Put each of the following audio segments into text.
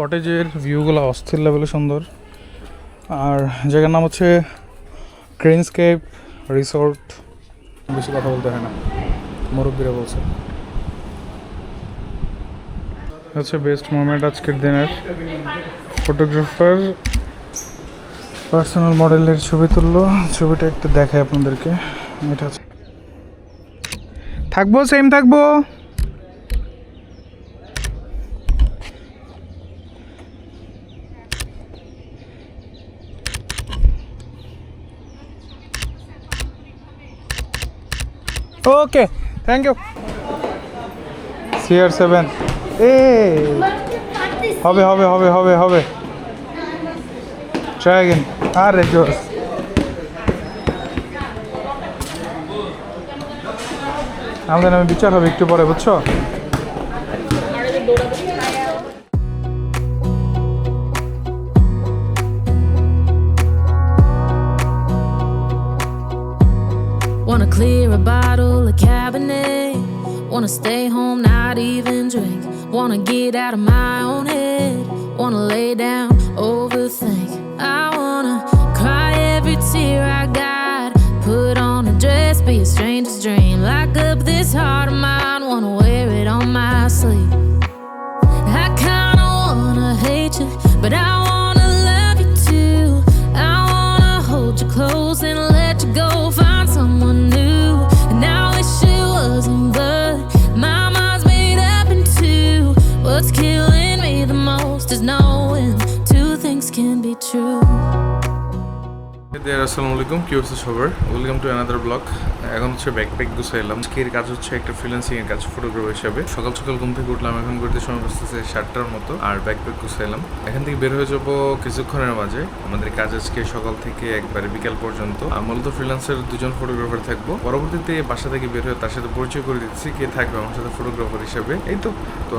কটেজের ভিউগুলো অস্থির লেভেলে সুন্দর। আর জায়গার নাম হচ্ছে গ্রিনস্কেপ রিসোর্ট। বেশি কথা বলতে হয় না, মুরব্বীরা বলছে। হচ্ছে বেস্ট মোমেন্ট আজকের দিনের। ফটোগ্রাফার পার্সোনাল মডেলের ছবি তুললো। ছবিটা একটু দেখায় আপনাদেরকে। এটা থাকবো, সেম থাকবো। ওকে, থ্যাংক ইউ। CR7 এ হবে হবে হবে হবে হবে। Try again. আরে জোস। আমাদের নামে বিচার হবে একটু পরে, বুঝছো? Wanna clear a bottle of Cabernet. Wanna stay home, not even drink. Wanna get out of my own head. Wanna lay down, overthink. I wanna cry every tear I got. Put on a dress, be a stranger's dream. Lock up this heart of mine, wanna wear it on my sleeve. I kinda wanna hate you, but I wanna love you too. I wanna hold you close and let you go. Find someone new, and I wish it wasn't, but my mind's made up in two. What's killing me the most is knowing two things can be true. আসসালামু আলাইকুম, কি হচ্ছে সবার? Welcome to another blog. এখন হচ্ছে backpack গুছাইলাম। আজকের কাজ হচ্ছে একটা ফ্রিল্যান্সিং এর কাজ, ফটোগ্রাফার হিসাবে। সকাল সকাল ঘুম থেকে উঠলাম, এখন করতে সময় বসতেছে 7টার মতো। আর ব্যাকপ্যাক গুছাইলাম। এখান থেকে বের হয়ে যাবো কিছুক্ষণের মাঝে। আমাদের কাজ আজকে সকাল থেকে একবারে বিকাল পর্যন্ত। মূলত ফ্রিল্যান্সের দুজন ফটোগ্রাফার থাকবো। পরবর্তীতে বাসা থেকে বের হয়ে তার সাথে পরিচয় করে দিচ্ছি কে থাকবে আমার সাথে ফটোগ্রাফার হিসাবে। এই তো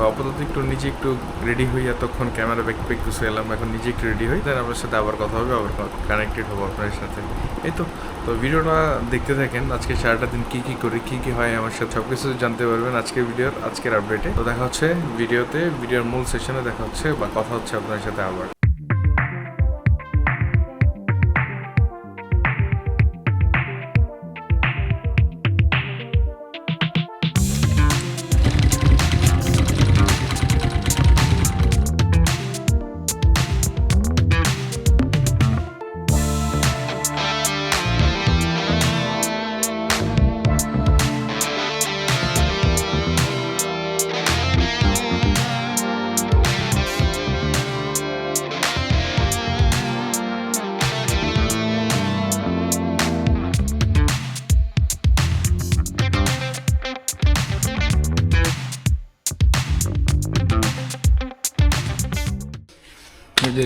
আপাতত একটু নিজে একটু রেডি হই। এতক্ষণ ক্যামেরা ব্যাকপ্যাক গুছাইলাম, এখন নিজে একটু রেডি হই। তার আপনার সাথে আবার কথা হবে, আবার কানেক্টেড হবো আপনার সাথে। এই তো ভিডিওটা দেখতে থাকেন। আজকে সারাটা দিন কী কী করি, কী কী হয় আমার সাথে, সব কিছু জানতে পারবেন আজকের আপডেটে। তো দেখা হচ্ছে ভিডিওর মূল সেশনে দেখা হচ্ছে বা কথা হচ্ছে আপনার সাথে আবার।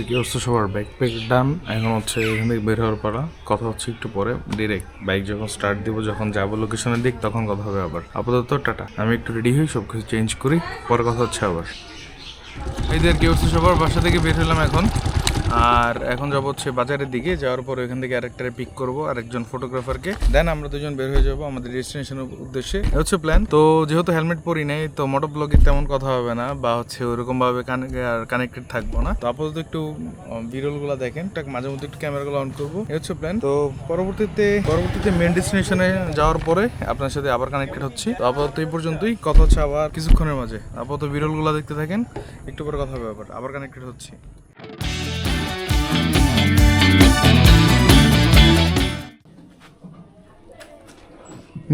কি হচ্ছে সবার? ব্যাকপ্যাক ডান। এখন হচ্ছে এখান থেকে বের হওয়ার পালা। কথা হচ্ছে একটু পরে। ডিরেক্ট বাইক যখন স্টার্ট দিব, যখন যাবো লোকেশনের দিক, তখন কথা হবে আবার। আপাতত টাটা। আমি একটু রেডি হই, সব কিছু চেঞ্জ করি, পরে কথা হচ্ছে আবার। এইদের কি হচ্ছে সবার? বাসা থেকে বের হলাম এখন। আর এখন যাবো হচ্ছে বাজারের দিকে। যাওয়ার পর এখান থেকে আরেকটারে পিক করবো, আরেকজন ফটোগ্রাফারকে। দেন আমরা দুজন বের হয়ে যাবো আমাদের ডেস্টিনেশনের উদ্দেশ্যে। হচ্ছে প্ল্যান। তো যেহেতু হেলমেট পরি নাই, তো মোটো ব্লগে তেমন কথা হবে না, বা হচ্ছে ওইরকম ভাবে কানেক্টেড থাকবো না। তো আপাতত একটু বিরলগুলো দেখেন, মাঝে মধ্যে একটু ক্যামেরাগুলো অন করবো। এই হচ্ছে প্ল্যান। তো পরবর্তীতে মেন ডেস্টিনেশনে যাওয়ার পরে আপনার সাথে আবার কানেক্টেড হচ্ছি। তো আপাতত এই পর্যন্তই। কথা হচ্ছে আবার কিছুক্ষণের মাঝে। আপাতত বিরলগুলো দেখতে থাকেন, একটু পরে কথা হবে আবার কানেক্টেড হচ্ছি।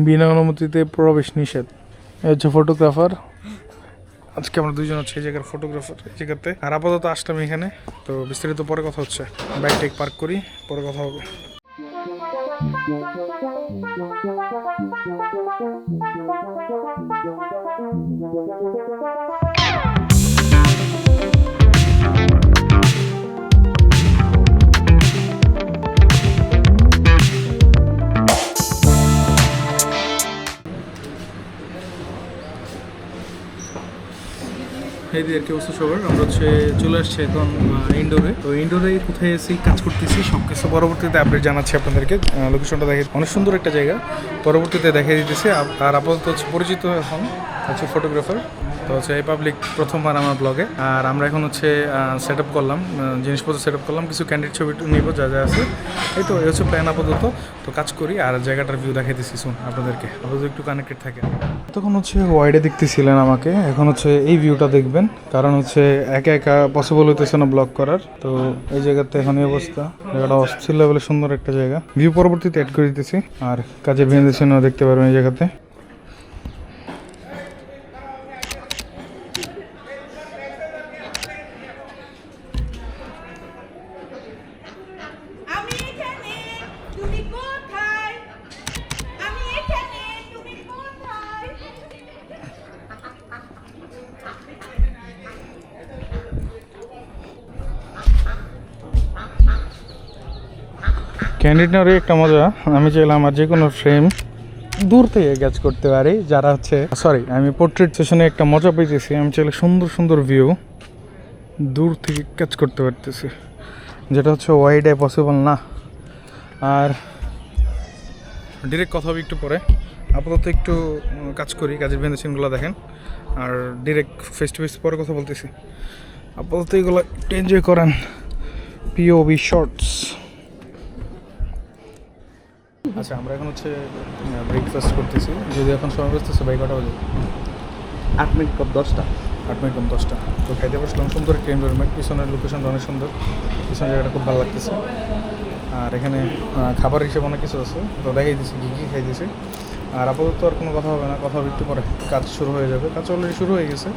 বিনা অনুমতিতে প্রবেশ নিষেধ। এই হচ্ছে ফটোগ্রাফার। আজকে আমরা দুজন হচ্ছে এই জায়গার ফটোগ্রাফার, এই জায়গাতে। আর আপাতত আসলাম এখানে। তো বিস্তারিত পরে কথা হচ্ছে। বাইক টেক পার্ক করি, পরে কথা হবে। এই দিয়ে কি অবস্থা সবার? আমরা হচ্ছে চলে আসছি এখন ইনডোরে। তো ইনডোরে কোথায় এসে কাজ করতেছি সব কিছু পরবর্তীতে আপডেট জানাচ্ছি আপনাদেরকে। লোকেশনটা দেখে অনেক সুন্দর একটা জায়গা, পরবর্তীতে দেখিয়ে দিতেছি। আর আপাতত হচ্ছে পরিচিত এখন হচ্ছে ফটোগ্রাফার। তো হচ্ছে এই পাবলিক প্রথমবার আমার ব্লগে। আর আমরা এখন হচ্ছে সেট আপ করলাম, জিনিসপত্র সেট আপ করলাম, কিছু ক্যান্ডিড ছবি নিব যা যা আছে। এই তো এই হচ্ছে প্ল্যান আপাতত। তো কাজ করি আর জায়গাটার ভিউ দেখাইতেছি শুন আপনাদেরকে, আপাতত একটু কানেক্টেড থাকে। তখন হচ্ছে ওয়াইডে দেখতেছিলেন আমাকে, এখন হচ্ছে এই ভিউটা দেখবেন, কারণ হচ্ছে একা একা পসিবল হইতেছে না ব্লগ করার। তো এই জায়গাতে এখন এই অবস্থা, জায়গাটা অস্থির লেভেলে সুন্দর একটা জায়গা। ভিউ পরবর্তীতে অ্যাড করে দিতেছি, আর কাজের ভেন্ডেশনও দেখতে পারবেন এই জায়গাতে। ক্যান্ডিড নেওয়ারই একটা মজা। আমি চাইলাম আমার যে কোনো ফ্রেম দূর থেকে ক্যাচ করতে পারি, যারা হচ্ছে আমি পোর্ট্রেট সেশনে একটা মজা পেয়েছি। আমি চাইলে সুন্দর সুন্দর ভিউ দূর থেকে ক্যাচ করতে পারতেছি, যেটা হচ্ছে ওয়াইডে পসিবল না। আর ডিরেক্ট কথা হবে একটু পরে, আপাতত একটু কাজ করি, কাজের ভেন্ডেশনগুলো দেখেন, আর ডিরেক্ট ফেস টু ফেস পরে কথা বলতেছি। আপাতত এগুলো একটু এনজয় করেন। POV shorts. আচ্ছা, আমরা এখন হচ্ছে ব্রেকফাস্ট করতেছি, যদি এখন সময় বসতেছে ভাই কটা বাজে? 8 মিনিট পর 10টা। 8 মিনিট কম 10টা। তো খাইতে বসলাম, সুন্দর একটা এনভায়রনমেন্ট, পিছনের লোকেশনটা অনেক সুন্দর, পিছনের জায়গাটা খুব ভালো লাগতেছে। আর এখানে খাবার হিসেবে অনেক কিছু আছে, তো দেখাই দিচ্ছি কী কী খাই দিয়েছি। আর আপাতত আর কোনো কথা হবে না, কথা হবে একটু পরে, কাজ শুরু হয়ে যাবে। কাজ অলরেডি শুরু হয়ে গেছে,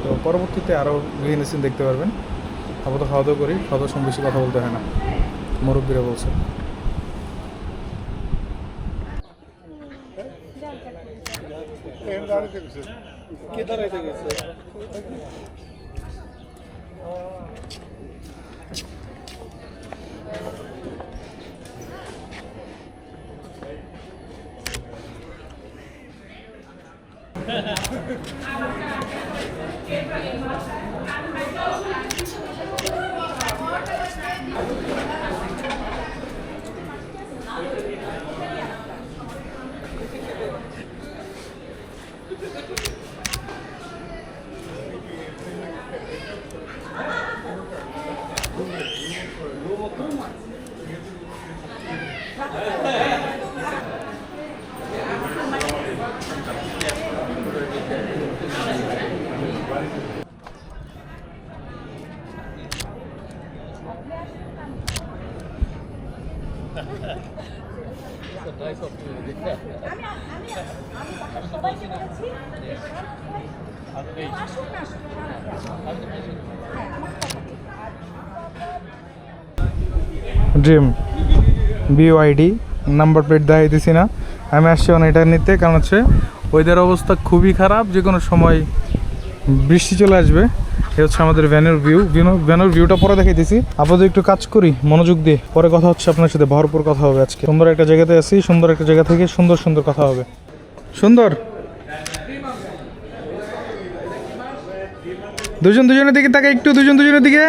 তো পরবর্তীতে আরও বিভিন্ন সিন দেখতে পারবেন। আপাতত খাওয়া দাওয়া করি, খাওয়া দাওয়ার সময় বেশি কথা বলতে হয় না, মুরব্বীরা বলছে। ড্রিম BYD নাম্বার প্লেট দেখাই দিছি না, আমি আসছি অনেক এটা নিতে, কারণ হচ্ছে ওয়েদার অবস্থা খুবই খারাপ, যে কোনো সময় বৃষ্টি চলে আসবে। এ হচ্ছে আমাদের ভ্যানের ভিউটা পরে দেখাই দিছি। আপাতত একটু কাজ করি মনোযোগ দিয়ে, পরে কথা হচ্ছে আপনার সাথে, ভরপুর কথা হবে আজকে। সুন্দর একটা জায়গাতে আছি, সুন্দর একটা জায়গা থেকে সুন্দর সুন্দর কথা হবে। সুন্দর দুজনের দিকে তাকে একটু, দুজনের দিকে।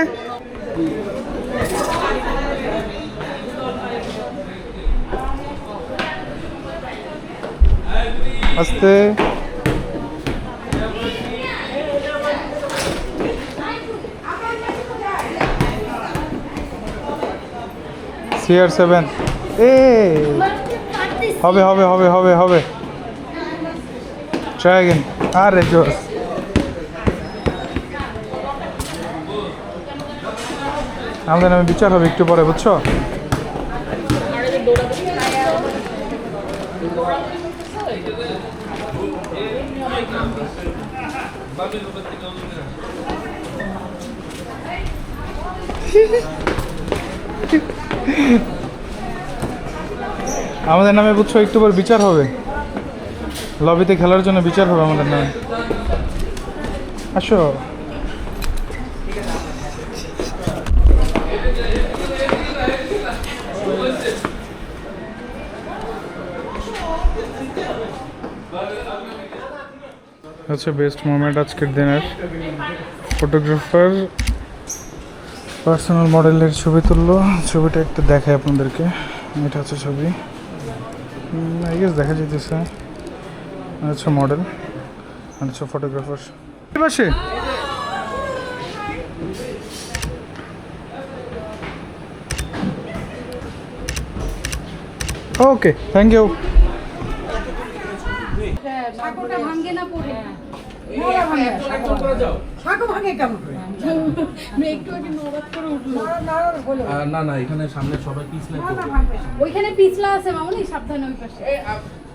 আস্তে CR7 এ হবে হবে হবে হবে হবে ট্রাই अगेन। আরে জোস, আমাদের নামে বিচার হবে একটু পরে, বুঝছো? আমাদের নামে বুঝছো একটু পর বিচার হবে, লবিতে খেলার জন্য বিচার হবে আমাদের নামে। আসো। হচ্ছে বেস্ট মোমেন্ট আজকের দিনের। ফটোগ্রাফার পার্সোনাল মডেলের ছবি তুললো, ছবিটা একটু দেখায় আপনাদেরকে। এটা হচ্ছে ছবি, আই গেস দেখা যেতেছে। আচ্ছা মডেল, আচ্ছা ফটোগ্রাফার। পাশে ওকে, থ্যাংক ইউ। না না এখানে সামনে সবাই পিছলা ওইখানে পিছলা আছে মামুনি, সাবধানে ওই পাশে।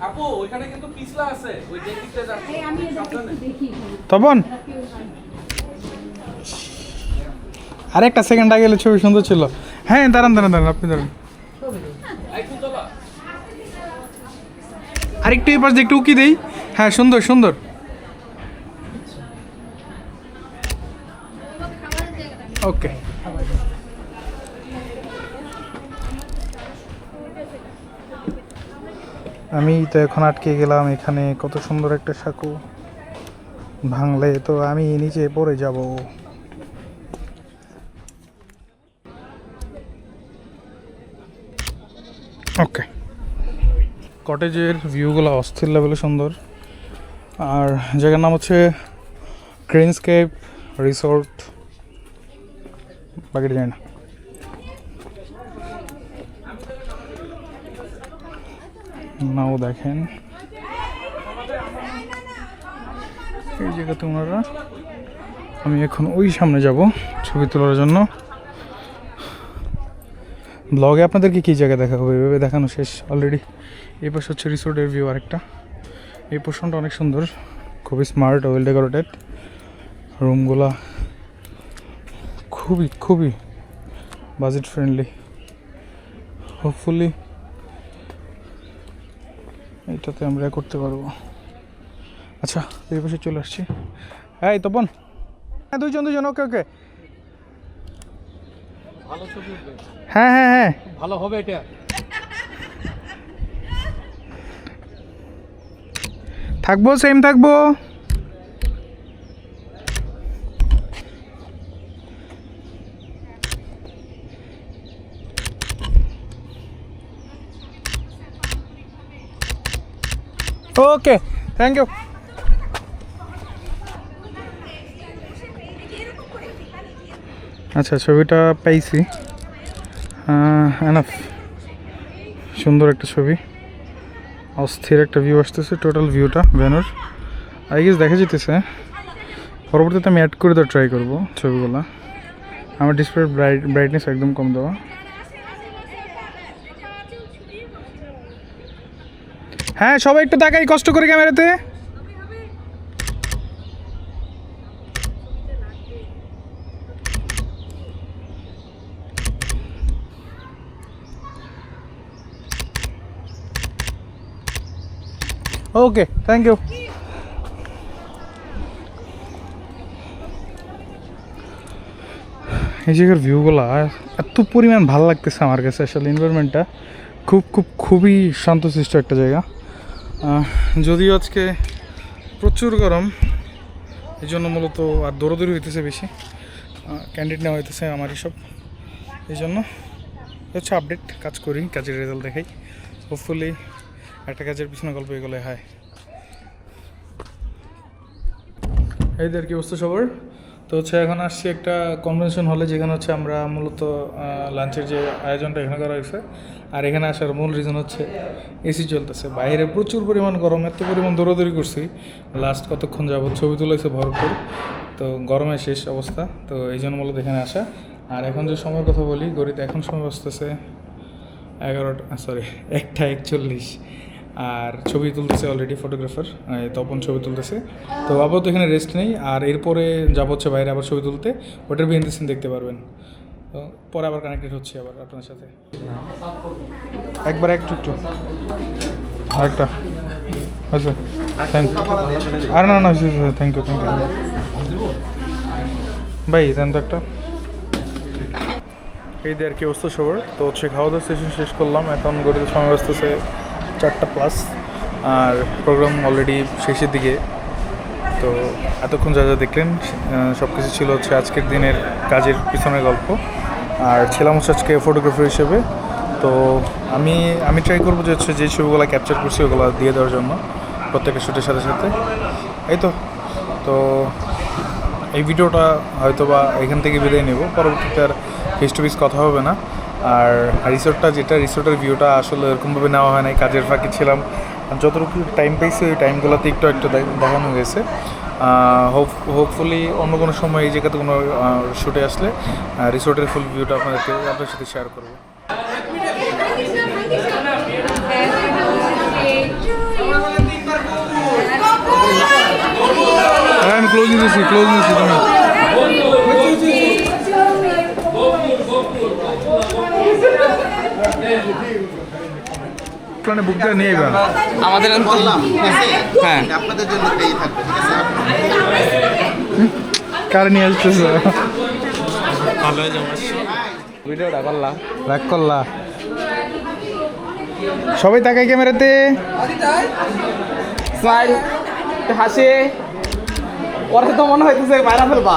আপু ওইখানে কিন্তু পিছলা আছে ওই যে দিকটা যাচ্ছে এই আমি একটু দেখি। তপন আরেকটা সেকেন্ড আগে গেলে ছবি সুন্দর ছিল। হ্যাঁ দাঁড়ান দাঁড়ান দাঁড়ান, আপনি দাঁড়ান। আরেকটু এই পাশ দিয়ে একটু উকি দেই। হ্যাঁ সুন্দর সুন্দর। ওকে, আমি তো এখন আটকে গেলাম এখানে। কত সুন্দর একটা সাঁকো, ভাঙলে তো আমি নিচে পড়ে যাব। ওকে, কটেজের ভিউগুলো অস্থির লেভেলে সুন্দর। আর জায়গার নাম হচ্ছে গ্রিনস্কেপ রিসোর্ট, বাকিটা জানি না। নাও দেখেন এই জায়গাতে ওনারা। আমি এখন ওই সামনে যাব ছবি তোলার জন্য। ব্লগে আপনাদেরকে কী জায়গা দেখা হবে এভাবে দেখানো শেষ অলরেডি। এই পাশে হচ্ছে রিসোর্টের ভিউ আরেকটা। এই পোর্শনটা অনেক সুন্দর, খুবই স্মার্ট, ওয়েল ডেকোরেটেড। রুমগুলা খুবই খুবই বাজেট ফ্রেন্ডলি। হোপফুলি এইটাতে আমরা করতে পারবো। আচ্ছা এই পাশে চলে আসছি। হ্যাঁ তপন, হ্যাঁ দুইজন দুইজন, ওকে ওকে। ভালো ছবি উঠবে, হ্যাঁ হ্যাঁ হ্যাঁ ভালো হবে এটা। থাকবো, সেম থাকবো। ওকে, থ্যাংক ইউ। আচ্ছা ছবিটা পাইছি, এনাফ। সুন্দর একটা ছবি, অস্থির একটা ভিউ আসতেছে। টোটাল ভিউটা ভ্যানুর আই গেস দেখা যেতেছে। পরবর্তীতে আমি অ্যাড করে দেওয়ার ট্রাই করবো ছবিগুলো। আমার ডিসপ্লে ব্রাইটনেস একদম কম দেওয়া। হ্যাঁ সবাই একটু তাকাই কষ্ট করে ক্যামেরাতে। ওকে, থ্যাংক ইউ। এই জায়গার ভিউগুলো এত পরিমাণ ভালো লাগতেছে আমার কাছে। আসলে এনভায়রনমেন্টটা খুবই শান্তশিষ্ট একটা জায়গা। যদিও আজকে প্রচুর গরম, এই জন্য মূলত আর দৌড়দৌড়ি হইতেছে বেশি। ক্যান্ডিড নেওয়া হইতেছে আমার এসব, এই জন্য হচ্ছে আপডেট। কাজ করি, কাজের রেজাল্ট দেখাই। হোপফুলি একটা কাজের পিছনে গল্প এগুলো হয়। এই আর কি অবস্থা সবার। তো হচ্ছে এখন আসছি একটা কনভেনশন হলে, যেখানে হচ্ছে আমরা মূলত লাঞ্চের যে আয়োজনটা এখানে করা হয়েছে। আর এখানে আসার মূল রিজন হচ্ছে এসি চলতেছে, বাইরে প্রচুর পরিমাণ গরম। এত পরিমাণ দৌড়াদৌড়ি করছি লাস্ট কতক্ষণ যাবত, ছবি তুলেছে ভরপুর। তো গরমে শেষ অবস্থা, তো এই জন্য মূলত এখানে আসা। আর এখন যে সময়ের কথা বলি, গড়িতে এখন সময় বসতেছে 1:41। আর ছবি তুলতেছে অলরেডি ফটোগ্রাফার তপন, ছবি তুলতেছে। তো আপাতত এখানে রেস্ট নেই, আর এরপরে যাবো হচ্ছে বাইরে আবার ছবি তুলতে। ওটার বিহাইন্ড দ্য সিন দেখতে পারবেন। তো পরে আবার কানেক্টেড হচ্ছে আবার আপনার সাথে। একবার একটু আরেকটা আচ্ছা, থ্যাংক ইউ। আর না থ্যাংক ইউ ভাই, দেন তো একটা। এই দিয়ে আর কি অবস্থা সবার। তো হচ্ছে খাওয়া দাওয়া সেশন শেষ করলাম, এখন গড়িতে সময় আসতেছে 4টা+। আর প্রোগ্রাম অলরেডি শেষের দিকে। তো এতক্ষণ যা যা দেখলেন সব কিছু ছিল হচ্ছে আজকের দিনের কাজের পিছনের গল্প। আর ছিলাম হচ্ছে আজকে ফটোগ্রাফার হিসেবে। তো আমি ট্রাই করবো যে হচ্ছে যে ছবিগুলো ক্যাপচার করছি ওগুলো দিয়ে দেওয়ার জন্য প্রত্যেকটা শ্যুটের সাথে সাথে। এই তো এই ভিডিওটা হয়তো বা এখান থেকে বিদায় নেব, পরবর্তীতে আর ফেস টু ফেস কথা হবে না। আর রিসোর্টের ভিউটা আসলে এরকমভাবে নেওয়া হয় নাই, কাজের ফাঁকি ছিলাম, যতটুকু টাইম পাইছি ওই টাইমগুলোতে একটু দেখানো হয়েছে। হোপফুলি অন্য কোনো সময় এই জায়গাতে কোনো শ্যুটে আসলে রিসোর্টের ফুল ভিউটা আপনার সাথে শেয়ার করবো। হ্যাঁ আমি ক্লোজ নিতেছি তুমি প্ল্যানে বুক করে নিয়ে যাবেন। আমাদের বললাম হ্যাঁ আপনাদের জন্য এই থাকবে, ঠিক আছে? কার নিয়ে আসতেছে? ভালো হয়ে যাবে ভিডিওটা করলা রাগ করলা সবাই তাকাই ক্যামেরাতে। স্মাইল হাসি, ওরা তো মনে হইতেছে বাইরে ফেলবা।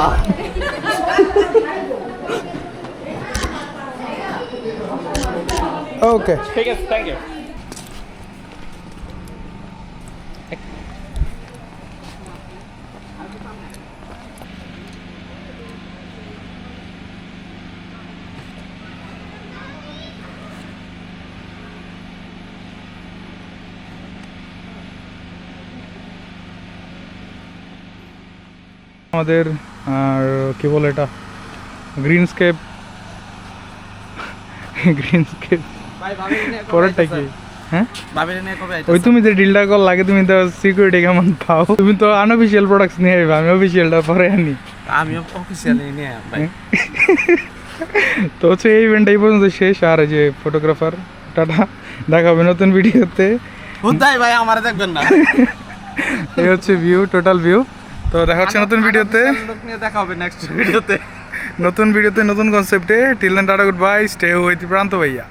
ওকে ঠিক আছে, থ্যাংক ইউ। আমাদের আর কি বলে এটা গ্রিনস্কেপ পরেরটা কি? হ্যাঁ ওই তুমি যে ডিলটা কল লাগে, তুমি তো সিকিউরিটি কেমন পাও? তুমি তো আনঅফিসিয়াল প্রোডাক্টস নিয়ে আইবা, আমি অফিসিয়ালটা পরে আনি। আমি অফিসিয়ালি নিয়ে ভাই। তো হচ্ছে এই ইভেন্ট এই পর্যন্ত শেষ। আর এই যে ফটোগ্রাফার টাটা, দেখা হবে নতুন ভিডিওতে। হুদাই ভাই আমার দেখবেন না। এই হচ্ছে ভিউ, টোটাল ভিউ। তো দেখা হচ্ছে নতুন ভিডিওতে, দেখা হবে নেক্সট ভিডিওতে, নতুন কনসেপ্টে। Till then tata, goodbye, stay with Pranto ভাইয়া।